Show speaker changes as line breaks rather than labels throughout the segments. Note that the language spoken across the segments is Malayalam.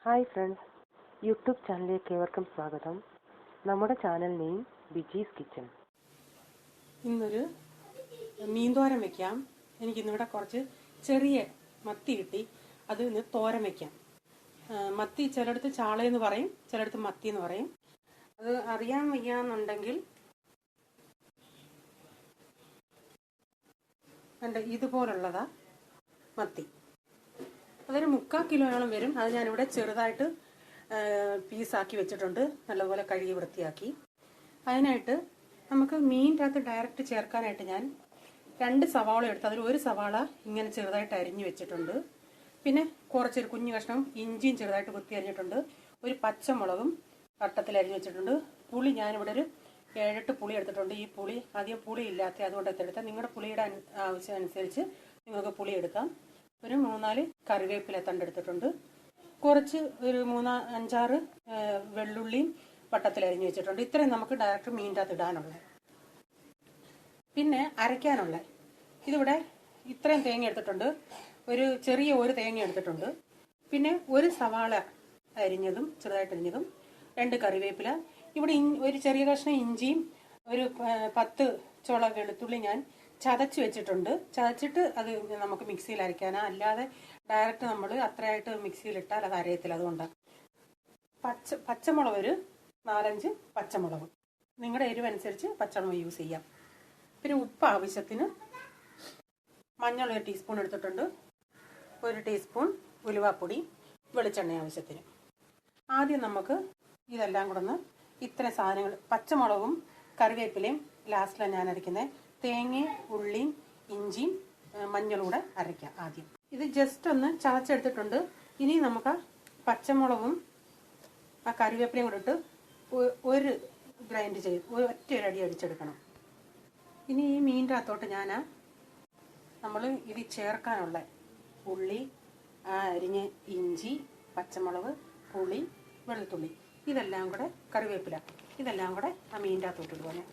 ഹായ് ഫ്രണ്ട്സ്, യൂട്യൂബ് ചാനലിലേക്ക് ഏവർക്കും സ്വാഗതം. നമ്മുടെ ചാനൽ നെയിം ബിജീസ് കിച്ചൺ.
ഇന്നൊരു മീൻതോരൻ വെക്കാം. എനിക്കിന്നിവിടെ കുറച്ച് ചെറിയ മത്തി കിട്ടി. അത് ഇന്ന് തോരൻ വെക്കാം. മത്തി ചിലയിടത്ത് ചാളയെന്ന് പറയും, ചിലയിടത്ത് മത്തി എന്ന് പറയും. അത് അറിയാൻ വയ്യാന്നുണ്ടെങ്കിൽ ഇതുപോലുള്ളതാ മത്തി. അതൊരു 3/4 കിലോയോളം വരും. അത് ഞാനിവിടെ ചെറുതായിട്ട് പീസാക്കി വെച്ചിട്ടുണ്ട്, നല്ലപോലെ കഴുകി വൃത്തിയാക്കി. അതിനായിട്ട് നമുക്ക് മീനിൻ്റെ അകത്ത് ഡയറക്റ്റ് ചേർക്കാനായിട്ട് ഞാൻ 2 സവാള എടുത്ത് അതിൽ 1 സവാള ഇങ്ങനെ ചെറുതായിട്ട് അരിഞ്ഞു വെച്ചിട്ടുണ്ട്. പിന്നെ കുറച്ചൊരു കുഞ്ഞു കഷ്ണം ഇഞ്ചിയും ചെറുതായിട്ട് കുത്തി അരിഞ്ഞിട്ടുണ്ട്. ഒരു പച്ചമുളകും വട്ടത്തിൽ അരിഞ്ഞു വെച്ചിട്ടുണ്ട്. പുളി ഞാനിവിടെ ഒരു 7-8 പുളി എടുത്തിട്ടുണ്ട്. ഈ പുളി അധികം പുളി ഇല്ലാത്ത അതുകൊണ്ട് എടുത്താൽ നിങ്ങളുടെ പുളിയുടെ ആവശ്യം അനുസരിച്ച് നിങ്ങൾക്ക് പുളി എടുക്കാം. ഒരു 3-4 കറിവേപ്പില തണ്ട് എടുത്തിട്ടുണ്ട്. കുറച്ച് ഒരു 3-5-6 വെള്ളുള്ളിയും വട്ടത്തിൽ അരിഞ്ഞു വെച്ചിട്ടുണ്ട്. ഇത്രയും നമുക്ക് ഡയറക്റ്റ് മീനിൻ്റെ അകത്ത് ഇടാനുള്ളത്. പിന്നെ അരയ്ക്കാനുള്ള ഇതിവിടെ ഇത്രയും തേങ്ങ എടുത്തിട്ടുണ്ട്. ഒരു തേങ്ങ എടുത്തിട്ടുണ്ട്. പിന്നെ 1 സവാള അരിഞ്ഞതും ചെറുതായിട്ട് അരിഞ്ഞതും, 2 കറിവേപ്പില, ഇവിടെ ഒരു ചെറിയ കഷ്ണം ഇഞ്ചിയും ഒരു 10 ചുള വെളുത്തുള്ളി ഞാൻ ചതച്ച് വെച്ചിട്ടുണ്ട്. ചതച്ചിട്ട് അത് നമുക്ക് മിക്സിയിൽ അരയ്ക്കാനാ, അല്ലാതെ ഡയറക്റ്റ് നമ്മൾ അത്രയായിട്ട് മിക്സിയിലിട്ടാൽ അത് അരയത്തില്ല. അതുകൊണ്ടാണ്. പച്ചമുളക് ഒരു 4-5 പച്ചമുളക്, നിങ്ങളുടെ എരിവനുസരിച്ച് പച്ചമുളക് യൂസ് ചെയ്യാം. പിന്നെ ഉപ്പ് ആവശ്യത്തിന്, മഞ്ഞൾ 1 ടീസ്പൂൺ എടുത്തിട്ടുണ്ട്, 1 ടീസ്പൂൺ ഉലുവാപ്പൊടി, വെളിച്ചെണ്ണ ആവശ്യത്തിന്. ആദ്യം നമുക്ക് ഇതെല്ലാം കൂടെ ഒന്ന് ഇത്രയും സാധനങ്ങൾ, പച്ചമുളകും കറിവേപ്പിലയും ലാസ്റ്റിലാണ് ഞാൻ അരയ്ക്കുന്നത്. തേങ്ങയും ഉള്ളിയും ഇഞ്ചിയും മഞ്ഞളും കൂടെ അരയ്ക്കാം ആദ്യം. ഇത് ജസ്റ്റ് ഒന്ന് ചതച്ചെടുത്തിട്ടുണ്ട്. ഇനി നമുക്ക് പച്ചമുളകും ആ കറിവേപ്പിലയും കൂടെ ഇട്ട് ഒരു ഗ്രൈൻഡ് ചെയ്ത് ഒറ്റയൊരടി അടിച്ചെടുക്കണം. ഇനി ഈ മീനിൻ്റെ അകത്തോട്ട് നമ്മൾ ഇത് ചേർക്കാനുള്ള ഉള്ളി, അരിഞ്ഞ ഇഞ്ചി, പച്ചമുളക്, പുളി, വെളുത്തുള്ളി, ഇതെല്ലാം കൂടെ കറിവേപ്പില, ഇതെല്ലാം കൂടെ ആ മീനിൻ്റെ അകത്തോട്ട് ഇടുവാണ്.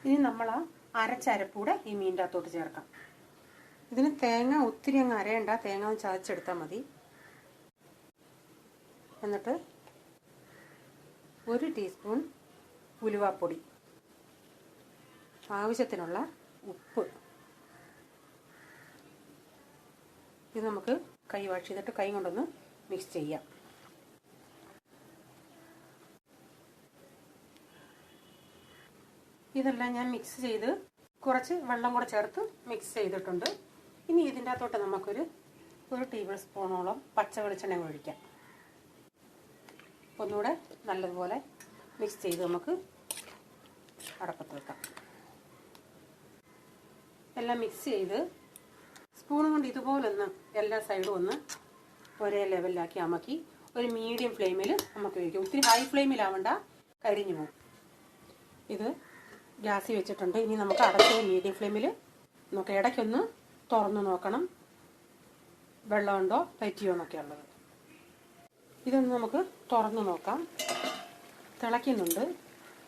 ഇനി നമ്മൾ ആ അരച്ചരപ്പൂടെ ഈ മീനിൻ്റെ അകത്തോട്ട് ചേർക്കാം. ഇതിന് തേങ്ങ ഒത്തിരി അങ്ങ് അരയണ്ട, തേങ്ങ ഒന്ന് ചതച്ചെടുത്താൽ മതി. എന്നിട്ട് 1 ടീസ്പൂൺ ഉലുവാപ്പൊടി, ആവശ്യത്തിനുള്ള ഉപ്പ്, ഇത് നമുക്ക് കൈ വാഷ് ചെയ്തിട്ട് കൈ കൊണ്ടൊന്ന് മിക്സ് ചെയ്യാം. ഇതെല്ലാം ഞാൻ മിക്സ് ചെയ്ത് കുറച്ച് വെള്ളം കൂടെ ചേർത്ത് മിക്സ് ചെയ്തിട്ടുണ്ട്. ഇനി ഇതിൻ്റെ അകത്തോട്ട് നമുക്കൊരു 1 ടേബിൾ സ്പൂണോളം പച്ച വെളിച്ചെണ്ണ ഒഴിക്കാം. ഒന്നുകൂടെ നല്ലതുപോലെ മിക്സ് ചെയ്ത് നമുക്ക് അടപ്പത്ത് വെക്കാം. എല്ലാം മിക്സ് ചെയ്ത് സ്പൂൺ കൊണ്ട് ഇതുപോലൊന്ന് എല്ലാ സൈഡും ഒന്ന് ഒരേ ലെവലിലാക്കി അമക്കി ഒരു മീഡിയം ഫ്ലെയിമിൽ നമുക്ക് വയ്ക്കും. ഒത്തിരി ഹൈ ഫ്ലെയിമിലാവണ്ട, കരിഞ്ഞു പോകും. ഇത് ഗ്യാസിൽ വെച്ചിട്ടുണ്ട്. ഇനി നമുക്ക് അടച്ച മീഡിയം ഫ്ലെയിമിൽ നമുക്ക് ഇടയ്ക്കൊന്ന് തുറന്ന് നോക്കണം, വെള്ളമുണ്ടോ പറ്റിയോ എന്നൊക്കെ ഉള്ളത്. ഇതൊന്ന് നമുക്ക് തുറന്ന് നോക്കാം. തിളയ്ക്കുന്നുണ്ട്.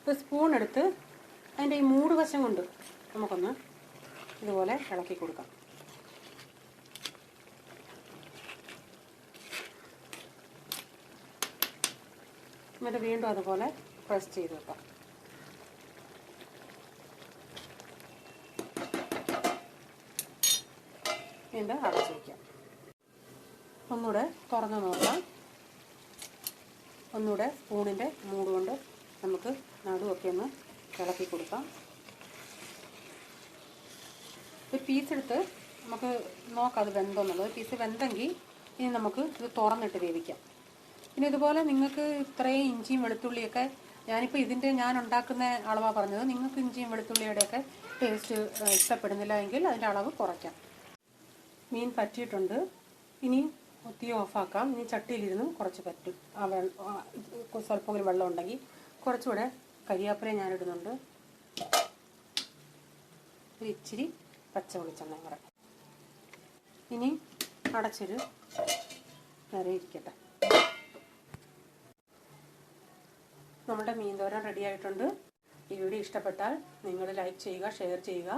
ഒരു സ്പൂൺ എടുത്ത് അതിൻ്റെ ഈ മൂട് വശം കൊണ്ട് നമുക്കൊന്ന് ഇതുപോലെ ഇളക്കി കൊടുക്കാം. എന്നിട്ട് വീണ്ടും അതുപോലെ പ്രസ് ചെയ്ത് വെക്കാം. വീണ്ടും അടച്ചു വയ്ക്കാം. ഒന്നുകൂടെ തുറന്ന് നോക്കാം. ഒന്നുകൂടെ സ്പൂണിൻ്റെ മൂട് കൊണ്ട് നമുക്ക് നടുവൊക്കെ ഒന്ന് ഇളക്കി കൊടുക്കാം. ഒരു പീസ് എടുത്ത് നമുക്ക് നോക്കാം അത് വെന്തോന്നുള്ളത്. പീസ് വെന്തെങ്കിൽ ഇനി നമുക്ക് ഇത് തുറന്നിട്ട് വേവിക്കാം. പിന്നെ ഇതുപോലെ നിങ്ങൾക്ക് ഇത്രയും ഇഞ്ചിയും വെളുത്തുള്ളിയൊക്കെ, ഞാനിപ്പോൾ ഞാൻ ഉണ്ടാക്കുന്ന അളവാണ് പറഞ്ഞത്. നിങ്ങൾക്ക് ഇഞ്ചിയും വെളുത്തുള്ളിയുടെയൊക്കെ ടേസ്റ്റ് ഇഷ്ടപ്പെടുന്നില്ല എങ്കിൽ അതിൻ്റെ അളവ് കുറയ്ക്കാം. മീൻ പറ്റിയിട്ടുണ്ട്. ഇനി തീ ഓഫാക്കാം. ഇനി ചട്ടിയിലിരുന്ന് കുറച്ച് പറ്റും. സ്വല്പമെങ്കിലും വെള്ളം ഉണ്ടെങ്കിൽ കുറച്ചുകൂടെ കരിയാപ്പില ഞാനിടുന്നുണ്ട്. ഒരു ഇച്ചിരി പച്ച വെളിച്ചെണ്ണ കൂടെ. ഇനി അടച്ചൊരു നേരെ ഇരിക്കട്ടെ. നമ്മുടെ മീൻതോരൻ റെഡി ആയിട്ടുണ്ട്. ഈ വീഡിയോ ഇഷ്ടപ്പെട്ടാൽ നിങ്ങൾ ലൈക്ക് ചെയ്യുക, ഷെയർ ചെയ്യുക,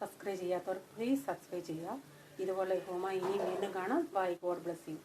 സബ്സ്ക്രൈബ് ചെയ്യാത്തവർ പ്ലീസ് സബ്സ്ക്രൈബ് ചെയ്യുക. ഇതുപോലെ ഹോമ ഇനി വീണ്ടും കാണാം. ബൈ. God bless you.